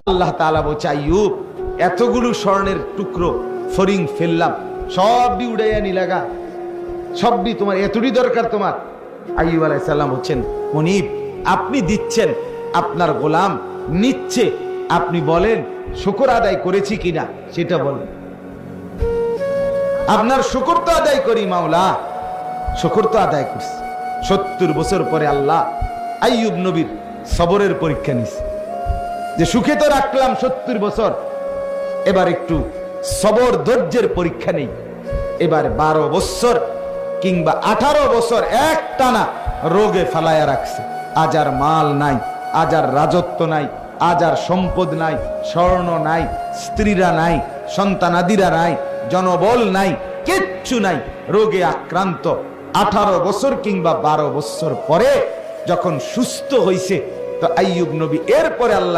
আল্লাহ তাআলা বলছে, আইয়ুব এতগুলো স্বর্ণের টুকরো ফরিং ফেললাম, সবই উড়াইয়া নিলাগা, সবই তোমার, এতটি দরকার তোমার? আইয়ুব আলাইহিস সালাম বলছেন, মুনিব আপনি দিচ্ছেন, আপনার গোলাম নিচ্ছে, আপনি বলেন শুকর আদায় করেছি কিনা সেটা বলেন। আপনার শুকর তো আদায় করি মাওলা, শুকর তো আদায় করছি। 70 বছর পরে আল্লাহ আইয়ুব নবীর সবরের পরীক্ষা নিছে, যে সুখে তো রাখলাম 70 বছর, এবার একটু সবর ধৈর্যের পরীক্ষা নেই। এবার 12 বছর কিংবা 18 বছর এক টানা রোগে ফালায়া রাখছে। আজ আর মাল নাই, আজ আর রাজত্ব নাই, আজ আর সম্পদ নাই, স্বর্ণ নাই, স্ত্রীরা নাই, সন্তানাদিরা নাই, জনবল নাই, কিচ্ছু নাই, রোগে আক্রান্ত। 18 বছর কিংবা 12 বছর পরে যখন সুস্থ হইছে, তো আইয়ুব নবী এরপরে আল্লাহ